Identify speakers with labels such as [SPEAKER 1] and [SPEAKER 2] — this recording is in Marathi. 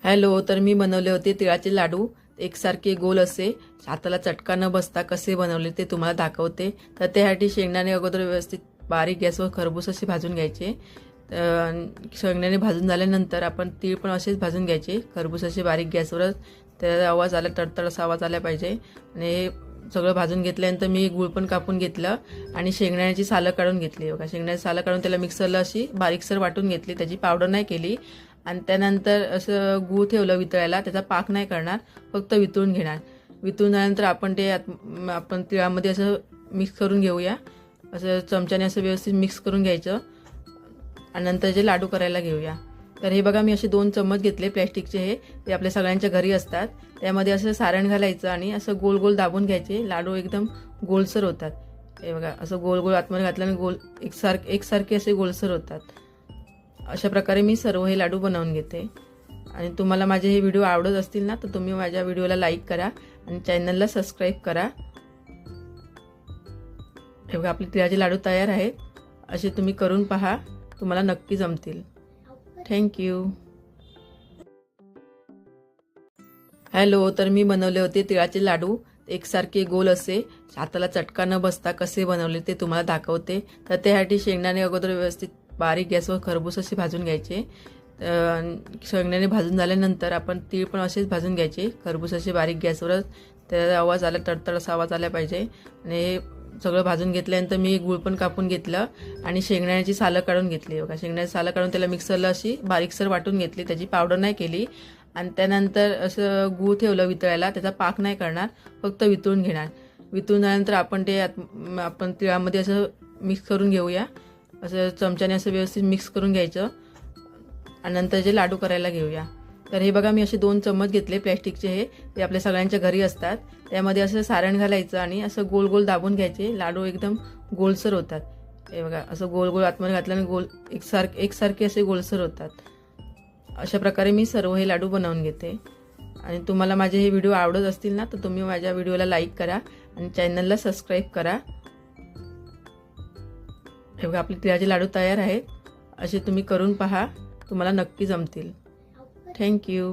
[SPEAKER 1] हॅलो, तर मी बनवले होते तिळाचे लाडू एकसारखे गोल असे हाताला चटका न बसता कसे बनवले ते तुम्हाला दाखवते। तर त्यासाठी शेंगदाणे अगोदर व्यवस्थित बारीक गॅसवर खरपूस असे भाजून घ्यायचे। शेंगदाणे भाजून झाल्यानंतर आपण तीळ पण असेच भाजून घ्यायचे खरपूस असे बारीक गॅसवरच। त्याचा आवाज आला, तडतड असा आवाज आला पाहिजे। आणि हे सगळं भाजून घेतल्यानंतर मी गूळ पण कापून घेतलं आणि शेंगदाण्याची सालं काढून घेतली। बघा, शेंगदाण्याची सालं काढून त्याला मिक्सरला अशी बारीकसर वाटून घेतली, त्याची पावडर नाही केली। आणि त्यानंतर असं गूळ ठेवलं वितळायला, त्याचा पाक नाही करणार, फक्त वितळून घेणार। वितळून झाल्यानंतर आपण ते आपण तिळामध्ये असं मिक्स करून घेऊया। असं चमच्याने असं व्यवस्थित मिक्स करून घ्यायचं आणि नंतर जे लाडू करायला घेऊया। तर हे बघा, मी असे 2 चम्मच घेतले प्लॅस्टिकचे, हे आपल्या सगळ्यांच्या घरी असतात। त्यामध्ये असं सारण घालायचं आणि असं गोल गोल दाबून घ्यायचे, लाडू एकदम गोलसर होतात। हे बघा, असं गोल गोल आतमध्ये घातल्याने गोल एकसारखे असे गोलसर होतात। अशा प्रकारे मी सर्व हे लाडू बनवून घेते। आणि तुम्हाला माझे हे व्हिडिओ आवडत असतील ना, तर तुम्ही माझ्या व्हिडिओला लाईक करा आणि चॅनलला सबस्क्राईब करा। हे बघा, आपले तिळाचे लाडू तयार आहेत। असे तुम्ही करून पहा, तुम्हाला नक्की जमतील। थँक्यू। हॅलो, तर मी बनवले होते तिळाचे लाडू एकसारखे गोल असे हाताला चटका न बसता कसे बनवले ते तुम्हाला दाखवते। तर त्यासाठी शेंगदाणे अगोदर व्यवस्थित बारीक गॅसवर खरपूस असे भाजून घ्यायचे। शेंगदाणे भाजून झाल्यानंतर आपण तीळ पण असेच भाजून घ्यायचे खरपूस असे बारीक गॅसवरच। त्याचा आवाज आला, तडतड असा आवाज आला पाहिजे। आणि हे सगळं भाजून घेतल्यानंतर मी गूळ पण कापून घेतलं आणि शेंगदाण्याची सालं काढून घेतली। बघा, शेंगदाण्याची सालं काढून त्याला मिक्सरला अशी बारीकसर वाटून घेतली, त्याची पावडर नाही केली। आणि त्यानंतर असं गूळ ठेवलं वितळायला, त्याचा पाक नाही करणार, फक्त वितळून घेणार। वितळून झाल्यानंतर आपण ते आपण तिळामध्ये असं मिक्स करून घेऊया। असं चमच्याने असं व्यवस्थित मिक्स करून घ्यायचं आणि नंतर जे लाडू करायला घेऊया। तर हे बघा, मी असे 2 चम्मच घेतले प्लॅस्टिकचे, हे आपल्या सगळ्यांच्या घरी असतात। त्यामध्ये असं सारण घालायचं आणि असं गोल गोल दाबून घ्यायचे, लाडू एकदम गोलसर होतात। हे बघा, असं गोल गोल आतमध्ये घातल्याने गोल एकसारखे असे गोलसर होतात। अशा प्रकारे मी सर्व हे लाडू बनवून घेते। आणि तुम्हाला माझे हे व्हिडिओ आवडत असतील ना, तर तुम्ही माझ्या व्हिडिओला लाईक करा आणि चॅनलला सबस्क्राईब करा। हे बघा, आपले तिळाचे लाडू तयार आहेत। असे तुम्ही करून पहा, तुम्हाला नक्की जमतील। थँक्यू।